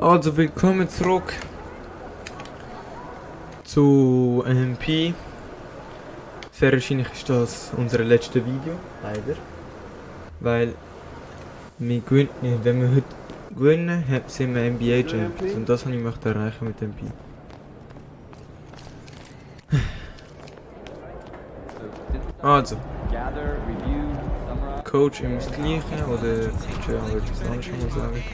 Also willkommen zurück zu MP. Sehr wahrscheinlich ist das unser letztes Video, leider. Weil wir gewinnen, wenn wir heute gewinnen, sind wir NBA Champions und das habe ich möchte erreichen mit MP. Also, Coach immer das Gleiche oder ja, würde ich es anders mal sagen.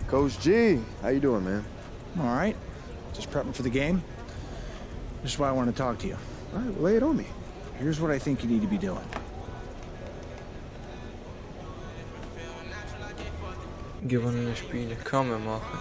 Coach G, how you doing, man? I'm all right. Just prepping for the game. This is why I want to talk to you. All right, lay it on me. Here's what I think you need to be doing. Gewonnene Spiele kann man machen.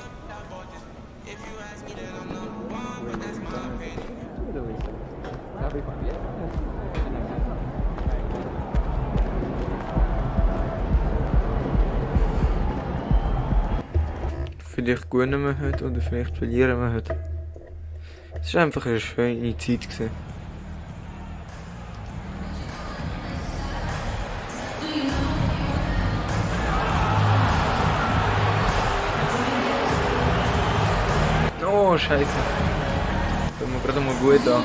Vielleicht gewinnen wir heute oder vielleicht verlieren wir heute. Es war einfach eine schöne Zeit gewesen. Oh, Scheiße. Das haben wir gerade mal gut an.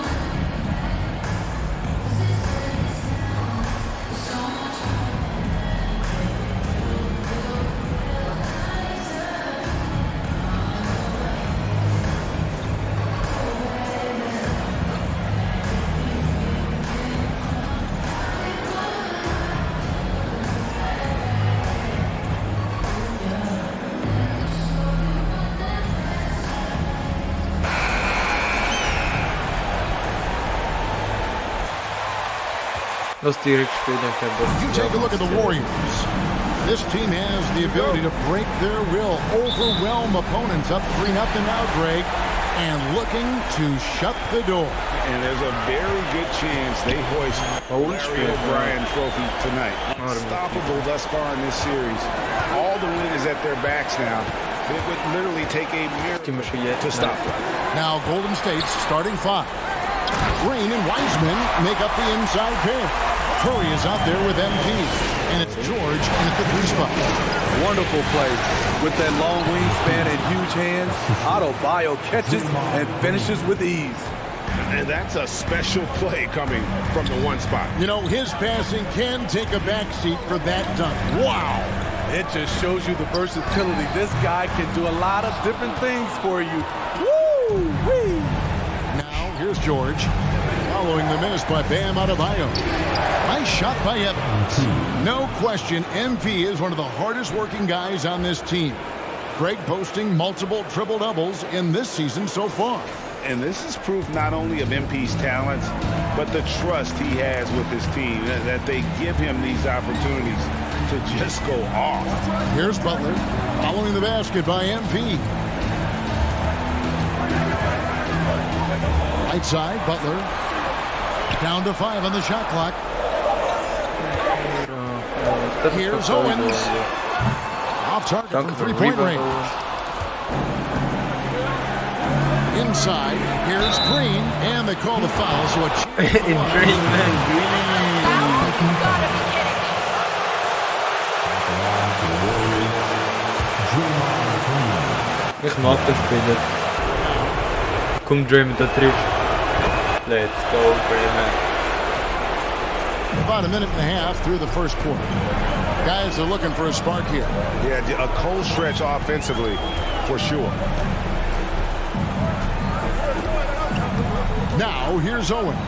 Let's direct spielen. You take a look at the Warriors. This team has the ability to break their will, overwhelm opponents up 3-0 now, Greg, and looking to shut the door. And there's a very good chance they hoist Larry O'Brien trophy tonight. Unstoppable thus far in this series. All the win is at their backs now. It would literally take a miracle to stop them. Now Golden State's starting five. Green and Wiseman make up the inside pair. Curry is out there with MP, and it's George in at the three spot. Wonderful play. With that long wingspan and huge hands, Otto Bio catches and finishes with ease. And that's a special play coming from the one spot. You know, his passing can take a backseat for that dunk. Wow! It just shows you the versatility. This guy can do a lot of different things for you. Woo-wee! Now, here's George, following the miss by Bam Adebayo. Nice shot by Evans. No question, MP is one of the hardest working guys on this team. Greg posting multiple triple-doubles in this season so far. And this is proof not only of MP's talents, but the trust he has with his team, that they give him these opportunities to just go off. Here's Butler, following the basket by MP. Right side, Butler. Down to 5 on the shot clock. Here's Owens. Off target from three-point range. Inside, here's Green, and they call the foul, so a Ich mag das Spiel. Komm, Dream, da trifft. Let's go, Dream. About a minute and a half through the first quarter. Guys are looking for a spark here. Yeah, a cold stretch offensively, for sure. Now, here's Owens.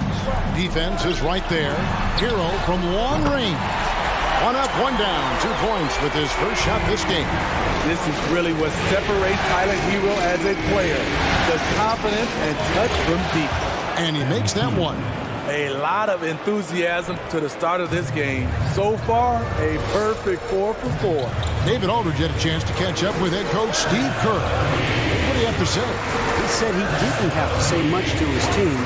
Defense is right there. Hero from long range. One up, one down. 2 points with his first shot this game. This is really what separates Tyler Hero as a player. The confidence and touch from deep. And he makes that one. A lot of enthusiasm to the start of this game. So far, a perfect 4 for 4. David Aldridge had a chance to catch up with head coach Steve Kerr. What do you have to say? He said he didn't have to say much to his team.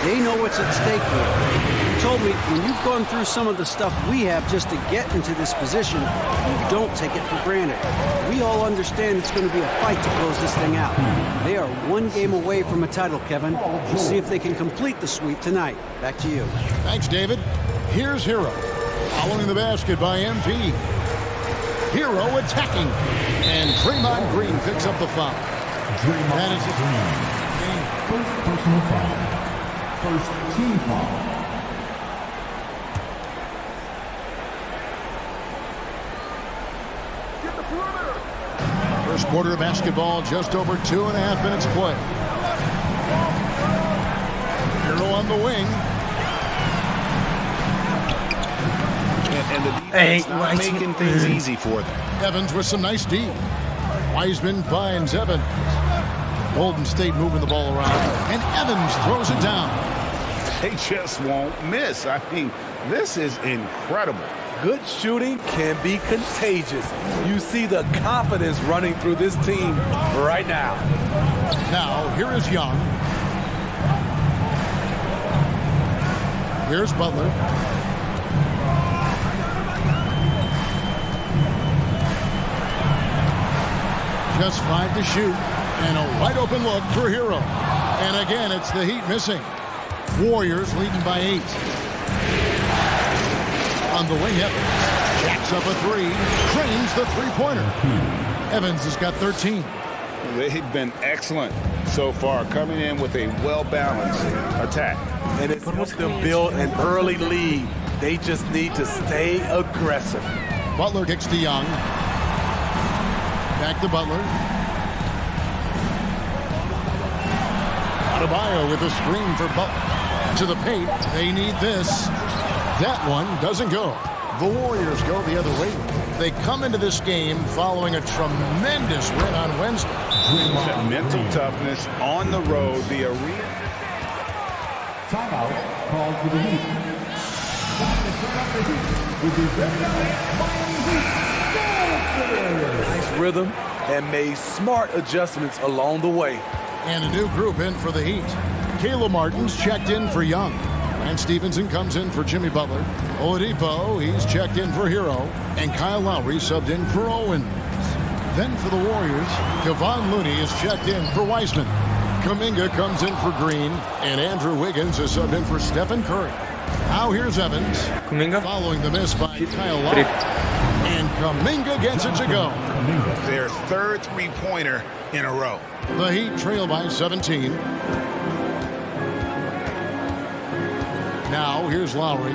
They know what's at stake here. He told me, when you've gone through some of the stuff we have just to get into this position, you don't take it for granted. We all understand it's going to be a fight to close this thing out. They are 1 game away from a title, Kevin. We'll see if they can complete the sweep tonight. Back to you. Thanks, David. Here's Hero. Following the basket by MP. Hero attacking. And Draymond Green picks up the foul. That is it. First personal foul. First team foul. First quarter of basketball, just over 2.5 minutes play. Hero on the wing. And the defense not making things easy for them. Evans with some nice D. Wiseman finds Evans. Golden State moving the ball around. And Evans throws it down. They just won't miss. I mean, this is incredible. Good shooting can be contagious. You see the confidence running through this team right now. Now, here is Young. Here's Butler. Just 5 to shoot. And a wide open look for Hero. And again, it's the Heat missing. Warriors leading by 8. On the wing, Evans jacks up a 3, trains the three-pointer. Evans has got 13. They've been excellent so far, coming in with a well-balanced attack. And it's helped them build an early lead. They just need to stay aggressive. Butler kicks to Young. Back to Butler. Adebayo with a screen for Butler. To the paint. They need this. That one doesn't go. The Warriors go the other way. They come into this game following a tremendous win on Wednesday. The mental toughness on the road, the arena. Timeout called for the Heat. Nice rhythm and made smart adjustments along the way. And a new group in for the Heat. Caleb Martin's checked in for Young. And Stevenson comes in for Jimmy Butler. Oladipo, he's checked in for Hero. And Kyle Lowry subbed in for Owens. Then for the Warriors, Kevon Looney is checked in for Wiseman. Kuminga comes in for Green. And Andrew Wiggins is subbed in for Stephen Curry. Now here's Evans. Kuminga. Following the miss by Kyle Lowry. And Kuminga gets it to go. Their third three-pointer in a row. The Heat trail by 17. Now, here's Lowry.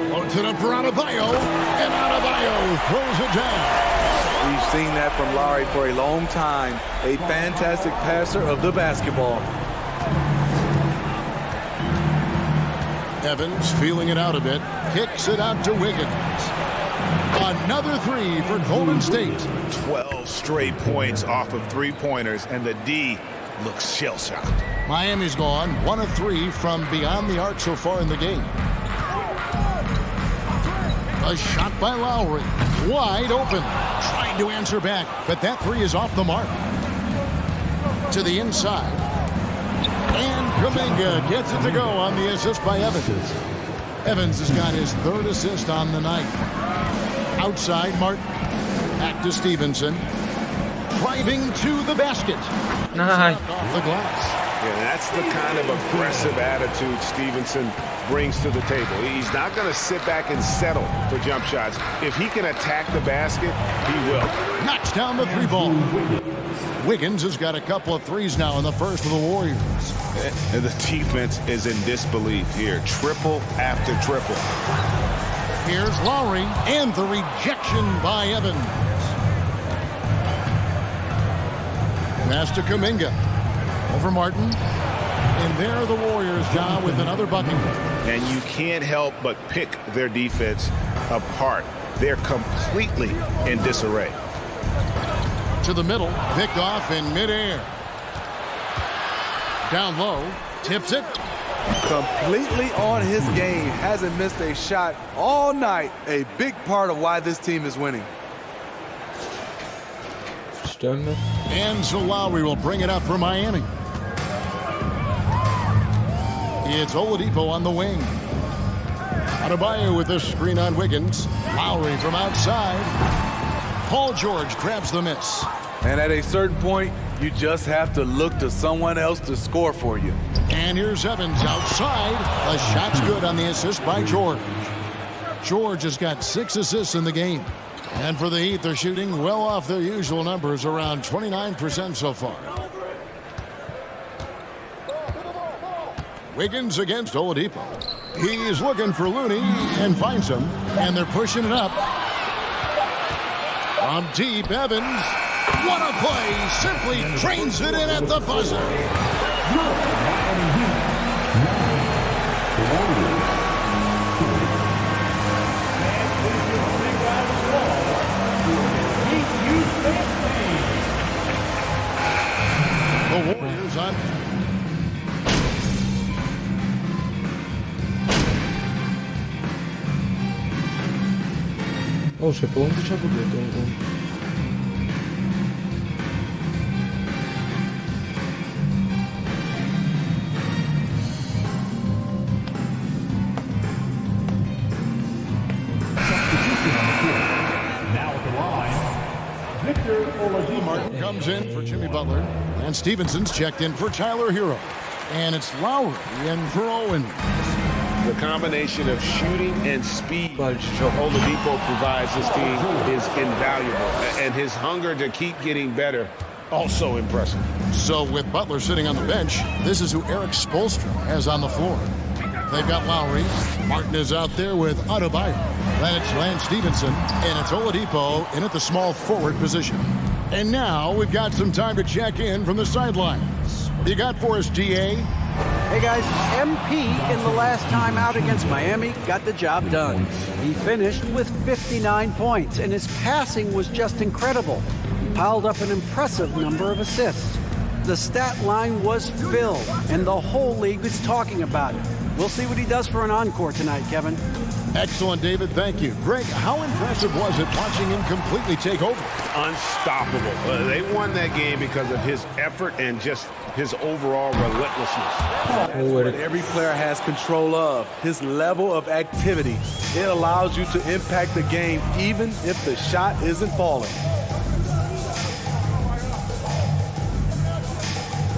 Loads it up for Adebayo. And Adebayo throws it down. We've seen that from Lowry for a long time. A fantastic passer of the basketball. Evans feeling it out a bit. Kicks it out to Wiggins. Another 3 for Golden State. 12 straight points off of three-pointers, and the D looks shell-shocked. Miami's gone 1 of 3 from beyond the arc so far in the game. A shot by Lowry. Wide open. Trying to answer back, but that 3 is off the mark. To the inside. And Kuminga gets it to go on the assist by Evans. Evans has got his 3rd assist on the night. Outside, Martin. Back to Stevenson. Driving to the basket. Nice. Off the glass. Yeah, that's the kind of aggressive attitude Stevenson brings to the table. He's not going to sit back and settle for jump shots. If he can attack the basket, he will. Knocks down the 3-ball. Wiggins has got a couple of 3s now in the first for the Warriors. And the defense is in disbelief here. Triple after triple. Here's Lowry, and the rejection by Evans. Pass to Kuminga. Over Martin. And there are the Warriors now with another bucket. And you can't help but pick their defense apart. They're completely in disarray. To the middle, picked off in midair. Down low, tips it. Completely on his game. Hasn't missed a shot all night. A big part of why this team is winning. And so Lowry will bring it up for Miami. It's Oladipo on the wing. Adebayo with a screen on Wiggins. Lowry from outside. Paul George grabs the miss. And at a certain point, you just have to look to someone else to score for you. And here's Evans outside. The shot's good on the assist by George. George has got 6 assists in the game. And for the Heat, they're shooting well off their usual numbers, around 29% so far. Wiggins against Oladipo. He's looking for Looney and finds him, and they're pushing it up. From deep, Evans. What a play! Simply trains it in at the buzzer. The Warriors on. O, się połączyć albo nie, to... Martin comes in for Jimmy Butler. And Stevenson's checked in for Tyler Hero. And it's Lowry in for Owen. The combination of shooting and speed Oladipo provides this team is invaluable. And his hunger to keep getting better, also impressive. So with Butler sitting on the bench, this is who Eric Spoelstra has on the floor. They've got Lowry. Martin is out there with Adebayo. Then it's Lance Stevenson, and it's Oladipo in at the small forward position. And now we've got some time to check in from the sidelines. What do you got for us, DA? Hey guys, MP in the last time out against Miami got the job done. He finished with 59 points, and his passing was just incredible. He piled up an impressive number of assists. The stat line was filled, and the whole league was talking about it. We'll see what he does for an encore tonight, Kevin. Excellent, David. Thank you. Greg, how impressive was it watching him completely take over? Unstoppable. They won that game because of his effort and just his overall relentlessness. That's what every player has control of. His level of activity. It allows you to impact the game even if the shot isn't falling.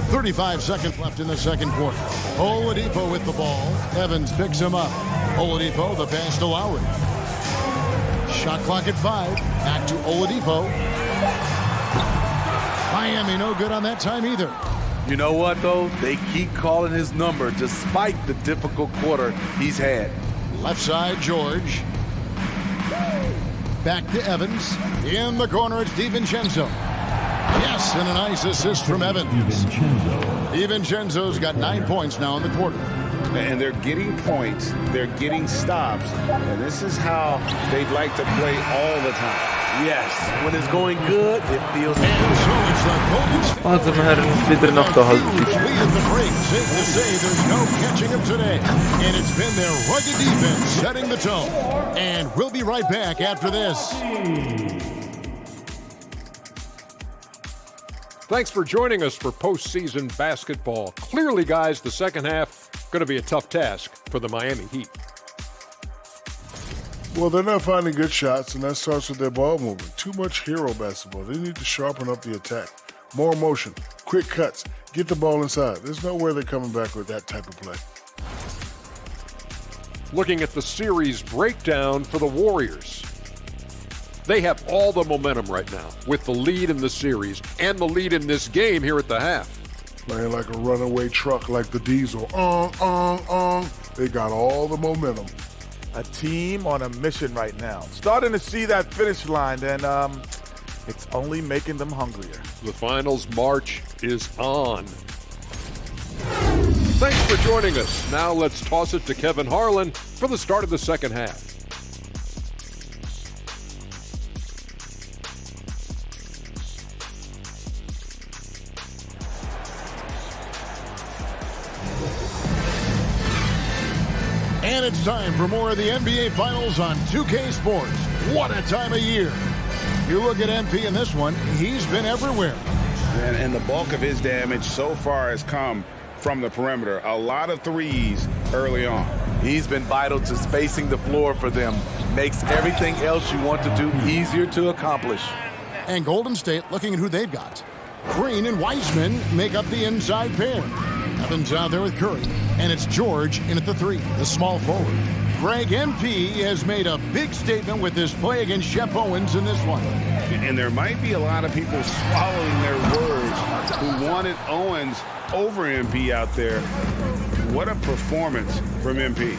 35 seconds left in the second quarter. Oladipo with the ball. Evans picks him up. Oladipo, the pass to Lowry. Shot clock at 5. Back to Oladipo. Miami no good on that time either. You know what, though? They keep calling his number despite the difficult quarter he's had. Left side, George. Back to Evans. In the corner, it's DiVincenzo. Yes, and a nice assist from Evans. DiVincenzo's got 9 points now in the quarter. And they're getting points, they're getting stops, and this is how they'd like to play all the time. Yes, when it's going good, it feels good. Also, wir haben wieder nach der Halbzeit. Safe to say there's no catching him today. And it's been their rugged defense setting the tone. And we'll be right back after this. Thanks for joining us for postseason basketball. Clearly, guys, the second half going to be a tough task for the Miami Heat. Well, they're not finding good shots, and that starts with their ball movement. Too much hero basketball. They need to sharpen up the attack. More motion, quick cuts, get the ball inside. There's no way they're coming back with that type of play. Looking at the series breakdown for the Warriors. They have all the momentum right now with the lead in the series and the lead in this game here at the half. Playing like a runaway truck like the Diesel. They got all the momentum. A team on a mission right now. Starting to see that finish line, and it's only making them hungrier. The finals march is on. Thanks for joining us. Now let's toss it to Kevin Harlan for the start of the second half. And it's time for more of the NBA Finals on 2K Sports. What a time of year. You look at MP in this one, he's been everywhere. And the bulk of his damage so far has come from the perimeter. A lot of threes early on. He's been vital to spacing the floor for them. Makes everything else you want to do easier to accomplish. And Golden State looking at who they've got. Green and Wiseman make up the inside pair. Evans out there with Curry. And it's George in at the 3, the small forward. Greg, MP has made a big statement with his play against Shep Owens in this one. And there might be a lot of people swallowing their words who wanted Owens over MP out there. What a performance from MP.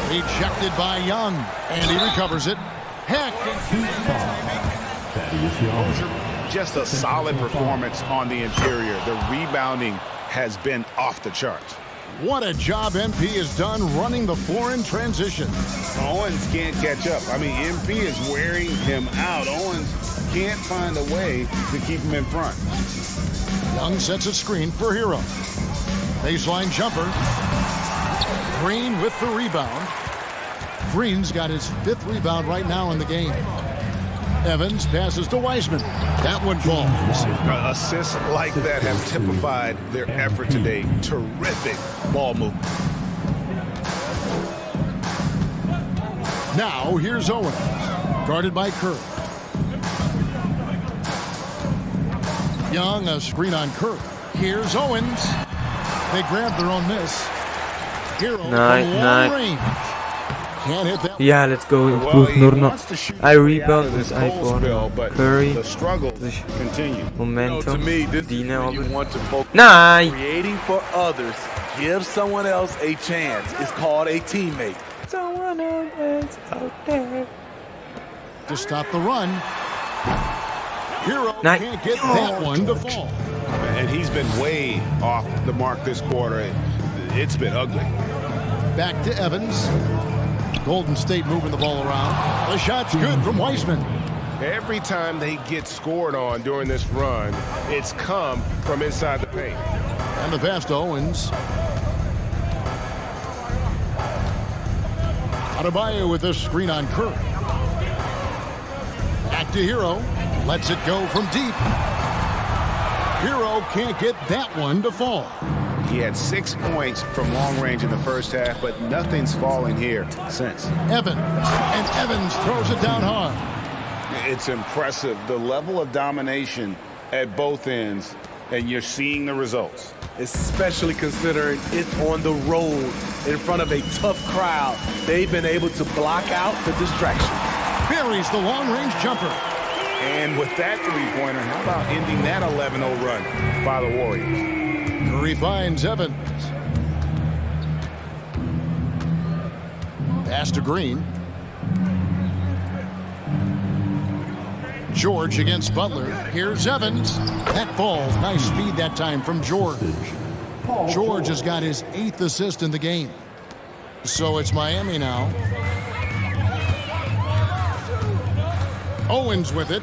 Rejected by Young, and he recovers it. Heck. Just a solid performance on the interior. The rebounding has been off the charts. What a job MP has done running the floor in transition. Owens can't catch up. I mean, MP is wearing him out. Owens can't find a way to keep him in front. Young sets a screen for Hero. Baseline jumper. Green with the rebound. Green's got his 5th rebound right now in the game. Evans passes to Wiseman. That one falls. Assists like that have typified their effort today. Terrific ball movement. Now here's Owens, guarded by Curry. Young, a screen on Curry. Here's Owens. They grab their own miss. Hero from long range. Can't hit that. Ja, let's go. Ich brauche nur noch ein Rebound mit einfach Curry. Sich Momentum dienen, aber... Nein! Creating for others. Give someone else a chance. It's called a teammate. Someone else out there. To stop the run. Hero can't get that one to fall. And he's been way off the mark this quarter. It's been ugly. Back to Evans. Golden State moving the ball around. The shot's good from Wiseman. Every time they get scored on during this run, it's come from inside the paint. And the pass to Owens. Adebayo with a screen on Curry. Back to Hero. Lets it go from deep. Hero can't get that one to fall. He had 6 points from long range in the first half, but nothing's fallen here since. Evans. And Evans throws it down hard. It's impressive, the level of domination at both ends, and you're seeing the results. Especially considering it's on the road in front of a tough crowd. They've been able to block out the distraction. Buries the long-range jumper. And with that three-pointer, how about ending that 11-0 run by the Warriors? Curry finds Evans. Pass to Green. George against Butler. Here's Evans. That falls. Nice speed that time from George. George has got his 8th assist in the game. So it's Miami now. Owens with it.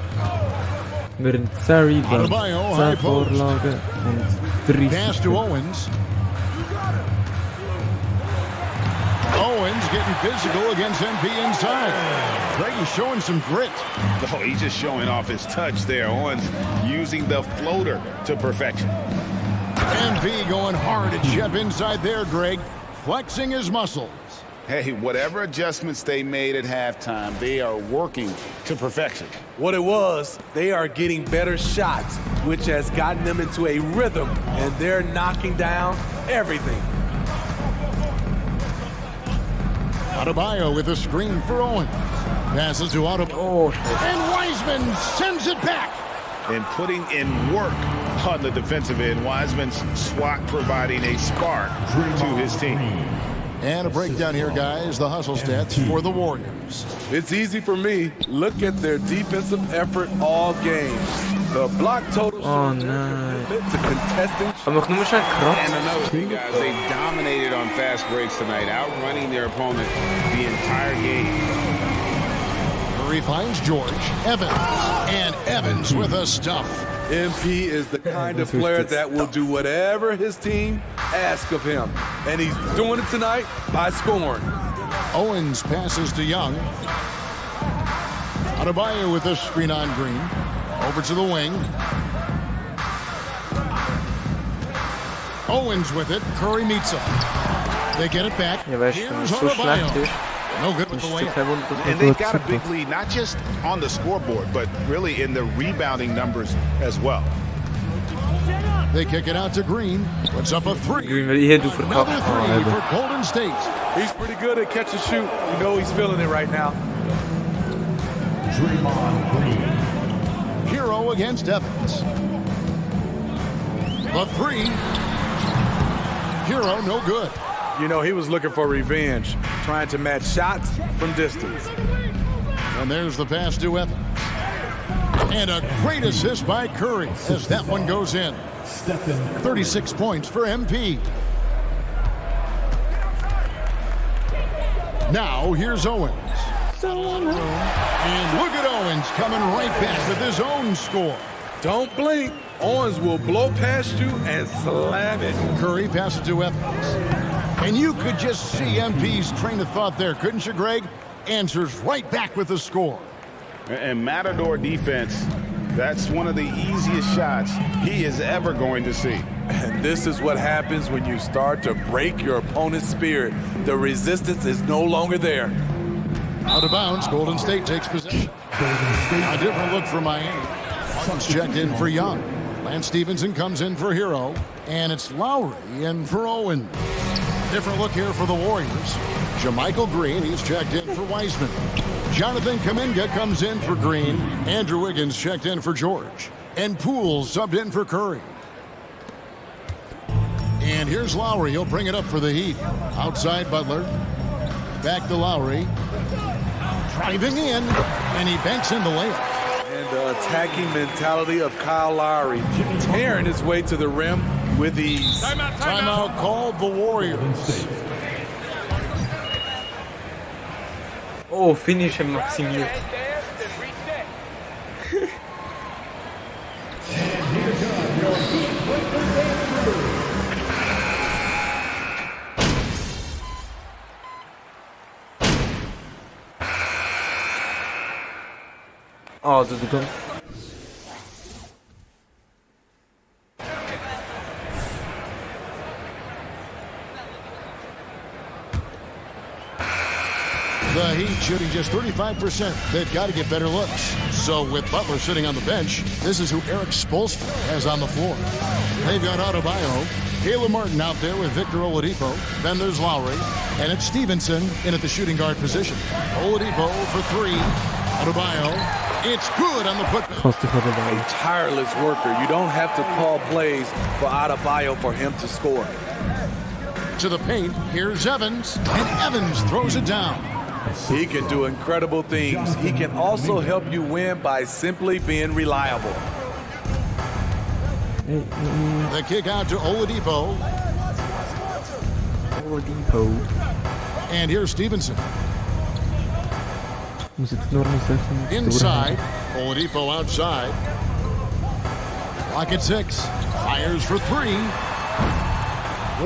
Mit dem 10 Rebounds, 10 Vorlagen und 3 Pass to Owens. Owens getting physical against MP inside. Greg is showing some grit. Oh, he's just showing off his touch there. Owens using the floater to perfection. MP going hard at Shep inside there, Greg. Flexing his muscles. Hey, whatever adjustments they made at halftime, they are working to perfection. What it was, they are getting better shots, which has gotten them into a rhythm, and they're knocking down everything. Adebayo with a screen for Owens. Passes to Adebayo. And Wiseman sends it back. And putting in work on the defensive end, Wiseman's swat providing a spark to his team. And a breakdown here, guys. The hustle stats for the Warriors. It's easy for me. Look at their defensive effort all game. The block total. Oh nein. The contesting. Aber ich nur schon krass. And another thing, guys, they dominated on fast breaks tonight, outrunning their opponent the entire game. Curry finds George. Evans. And Evans with a stuff. MP is the kind of player that will do whatever his team asks of him. And he's doing it tonight by scoring. Owens passes to Young. Adebayo with a screen on Green. Over to the wing. Owens with it. Curry meets him. They get it back. Ja, weißt du, wenn es so schlecht ist, no good with the way. And they've got a big lead, not just on the scoreboard, but really in the rebounding numbers as well. They kick it out to Green. Puts up a three. Green wil hier doen voor de kap. Another three for Golden State. He's pretty good at catch and shoot. You know he's feeling it right now. Hero against Evans. The three. Hero no good. You know, he was looking for revenge, trying to match shots from distance. And there's the pass to Evans. And a great assist by Curry as that one goes in. 36 points for MP. Now here's Owens. And look at Owens coming right back with his own score. Don't blink. Owens will blow past you and slam it. Curry passes to Evans. And you could just see MP's train of thought there, couldn't you, Greg? Answers right back with the score. And Matador defense, that's one of the easiest shots he is ever going to see. And this is what happens when you start to break your opponent's spirit. The resistance is no longer there. Out of bounds, Golden State takes possession. A different look for Miami. Martin's checked in for Young. Lance Stevenson comes in for Hero. And it's Lowry in for Owen. Different look here for the Warriors. Jermichael Green, he's checked in for Wiseman. Jonathan Kuminga comes in for Green. Andrew Wiggins checked in for George. And Poole subbed in for Curry. And here's Lowry. He'll bring it up for the Heat. Outside Butler. Back to Lowry. Driving in. And he banks in the layup. And the attacking mentality of Kyle Lowry, tearing his way to the rim with ease. Timeout called the Warriors. Oh, finish maximiert. Oh, dat doet hem. The Heat shooting just 35%. They've got to get better looks. So with Butler sitting on the bench, this is who Eric Spoelstra has on the floor. They've got Adebayo, Caleb Martin out there with Victor Oladipo. Then there's Lowry, and it's Stevenson in at the shooting guard position. Oladipo for three. Adebayo, it's good on the putback. A tireless worker. You don't have to call plays for Adebayo for him to score. To the paint, here's Evans, and Evans throws it down. He can do incredible things. He can also help you win by simply being reliable. The kick out to Oladipo. And here's Stevenson. Inside. Oladipo outside. Clock at 6. Fires for three.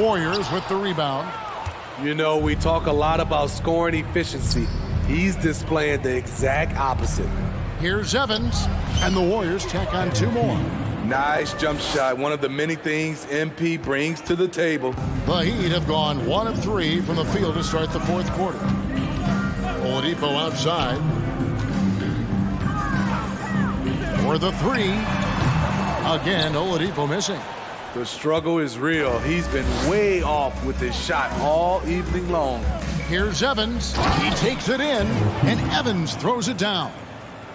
Warriors with the rebound. You know, we talk a lot about scoring efficiency. He's displaying the exact opposite. Here's Evans, and the Warriors tack on two more. Nice jump shot, one of the many things MP brings to the table. The Heat have gone 1 of 3 from the field to start the fourth quarter. Oladipo outside. For the three. Again, Oladipo missing. The struggle is real. He's been way off with his shot all evening long. Here's Evans. He takes it in, and Evans throws it down.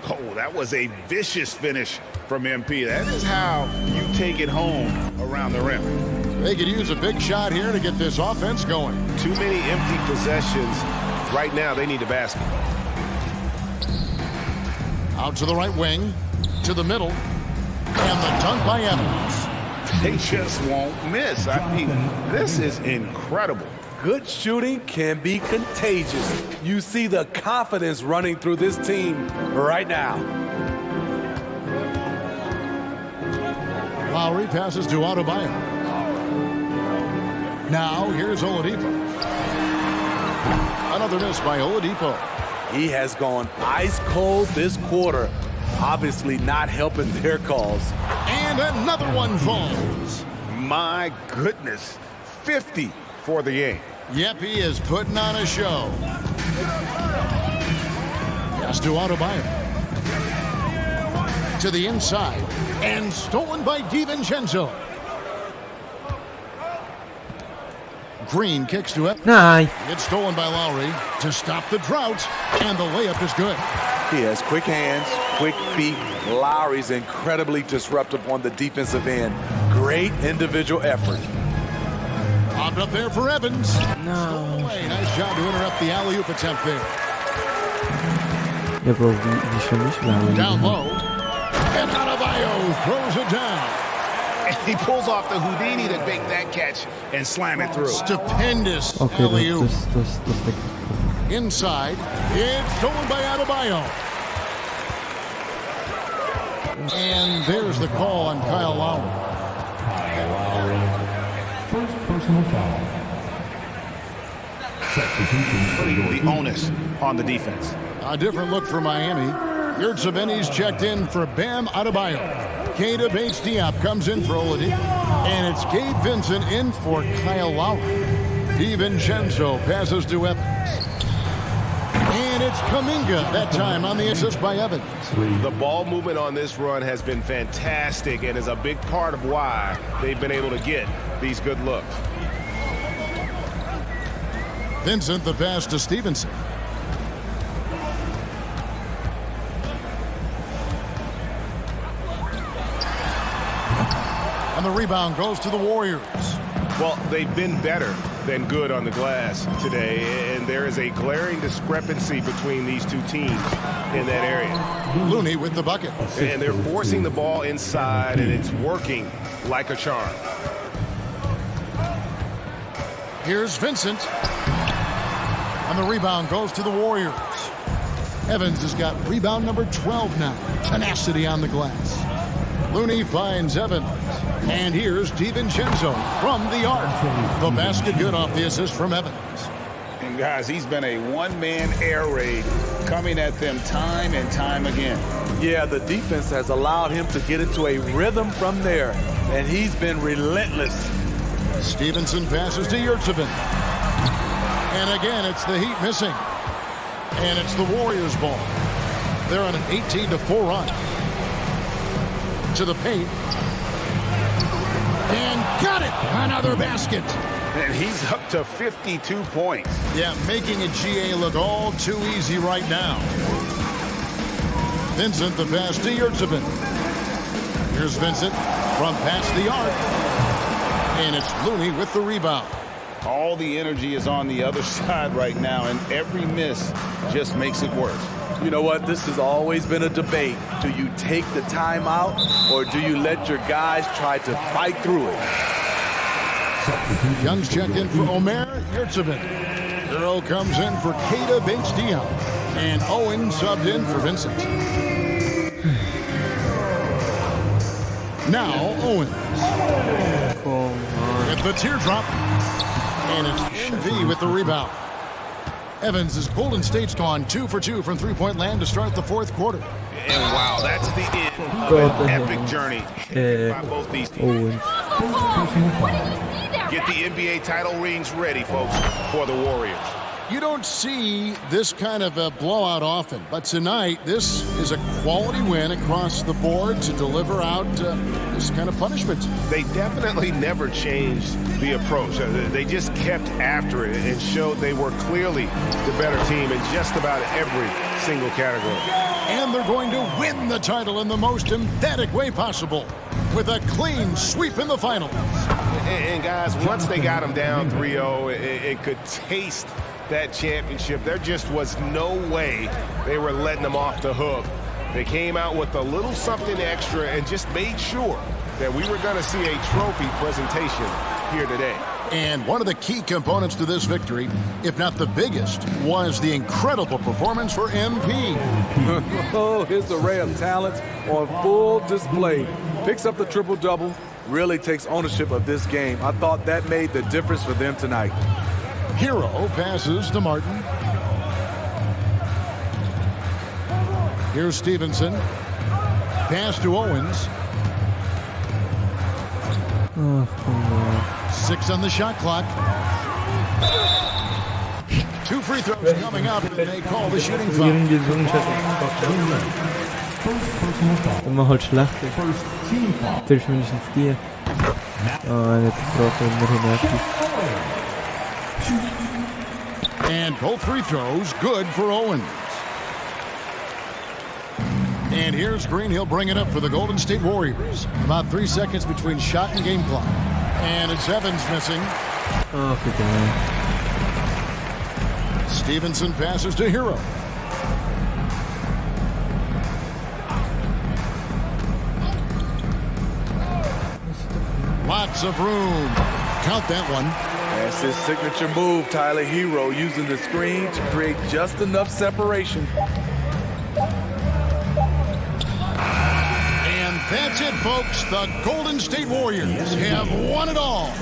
Oh, that was a vicious finish from MP. That is how you take it home around the rim. They could use a big shot here to get this offense going. Too many empty possessions. Right now, they need a basket. Out to the right wing, to the middle, and the dunk by Evans. They just won't miss. I mean, this is incredible. Good shooting can be contagious. You see the confidence running through this team right now. Lowry passes to Adebayo. Now here's Oladipo. Another miss by Oladipo. He has gone ice cold this quarter. Obviously not helping their cause. And another one falls. My goodness. 50 for the game. Yep, he is putting on a show. Pass to Adebayo. To the inside. And stolen by DiVincenzo. Green kicks to it. Nein! It's stolen by Lowry to stop the drought, and the layup is good. He has quick hands, quick feet. Lowry's incredibly disruptive on the defensive end. Great individual effort. Popped up there for Evans. No. Nice job to interrupt the alley-oop attempt there. Ja, Bro, wie schlimm ist Lowry? Down low. And Adebayo throws it down. And he pulls off the Houdini to make that catch and slam it through. Stupendous Okay, alley-oop. das Inside. It's stolen by Adebayo. And there's the call on Kyle Lowry. Kyle Lowry. First personal foul. Putting the onus on the defense. A different look for Miami. Yurtseven's checked in for Bam Adebayo. Keita Bates-Diop comes in for Oladipo. And it's Gabe Vincent in for Kyle Lowry. DiVincenzo passes to Evans. And it's Kuminga that time on the assist by Evans. The ball movement on this run has been fantastic and is a big part of why they've been able to get these good looks. Vincent the pass to Stevenson. And the rebound goes to the Warriors. Well, they've been better than good on the glass today, and there is a glaring discrepancy between these two teams in that area. Looney with the bucket. And they're forcing the ball inside, and it's working like a charm. Here's Vincent. And the rebound goes to the Warriors. Evans has got rebound number 12 now. Tenacity on the glass. Looney finds Evans. And here's DiVincenzo from the arc. The basket good off the assist from Evans. And guys, he's been a one-man air raid coming at them time and time again. Yeah, the defense has allowed him to get into a rhythm from there, and he's been relentless. Stevenson passes to Yurtseven. And again, it's the Heat missing. And it's the Warriors' ball. They're on an 18-4 run. To the paint. And got it! Another basket. And he's up to 52 points. Yeah, making a GA look all too easy right now. Vincent the pass to Yurtseven. Here's Vincent from past the arc. And it's Looney with the rebound. All the energy is on the other side right now, and every miss just makes it worse. You know what? This has always been a debate. Do you take the timeout, or do you let your guys try to fight through it? Young's checked in for Omer Yurtseven. Earl comes in for Keita Bates-Diop. And Owen subbed in for Vincent. Now Owens. With the teardrop. And it's MV with the rebound. Evans is Golden State's gone 2 for 2 from three-point land to start the fourth quarter. And wow, that's the end of an epic journey by both these teams. Get the NBA title rings ready, folks, for the Warriors. You don't see this kind of a blowout often, but tonight this is a quality win across the board to deliver out this kind of punishment. They definitely never changed the approach. They just kept after it and showed they were clearly the better team in just about every single category. And they're going to win the title in the most emphatic way possible with a clean sweep in the finals. And guys, once they got them down 3-0, it could taste that championship. There just was no way they were letting them off the hook. They came out with a little something extra and just made sure that we were going to see a trophy presentation here today. And one of the key components to this victory, if not the biggest, was the incredible performance for MP. Oh, his array of talents on full display. Picks up the triple-double, really takes ownership of this game. I thought that made the difference for them tonight. Hero passes to Martin. Here's Stevenson. Pass to Owens. 6 on the shot clock. 2 free throws coming up, and they call the shooting foul. Wenn man halt schlecht ist, triffst du mindestens die. Ah, nicht getroffen, immerhin aktiv. And both free throws good for Owens. And here's Green. He'll bring it up for the Golden State Warriors. About 3 seconds between shot and game clock. And it's Evans missing. Oh, good game. Stevenson passes to Hero. Lots of room. Count that one. That's his signature move, Tyler. Hero using the screen to create just enough separation. And that's it, folks. The Golden State Warriors have won it all.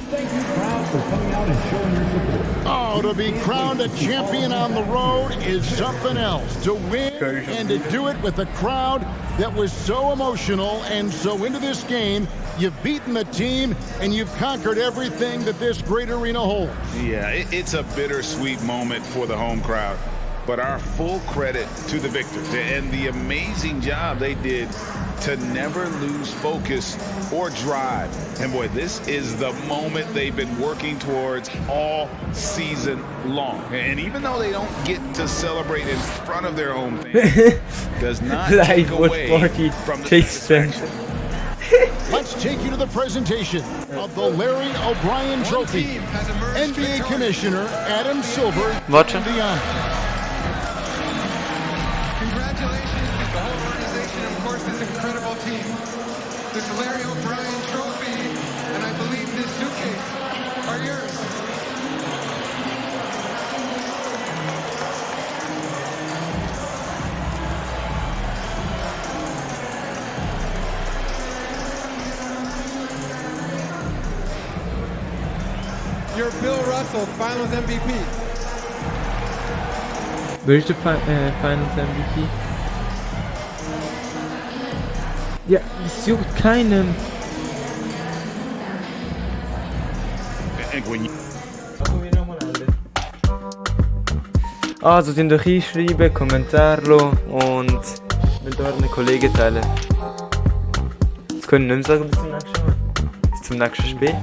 Thank you, crowd, for coming out and showing your support. Oh, to be crowned a champion on the road is something else. To win and to do it with a crowd that was so emotional and so into this game. You've beaten the team, and you've conquered everything that this great arena holds. Yeah, it's a bittersweet moment for the home crowd. But our full credit to the victors and the amazing job they did to never lose focus or drive. And boy, this is the moment they've been working towards all season long. And even though they don't get to celebrate in front of their home fans, does not take away from the satisfaction. Let's take you to the presentation of the Larry O'Brien Trophy. NBA Commissioner Adam Silver. Watch the honor. Congratulations to the whole organization and, of course, this incredible team. This Larry O'Brien Trophy, and I believe this suitcase are yours. You're Bill Russell, Finals MVP. Where's the Finals MVP? Ja, es juckt keinen. Also, den doch einschreiben, Kommentare und mit euren Kollegen teilen. Das können wir nicht mehr sagen bis zum nächsten Mal. Bis zum nächsten Spiel.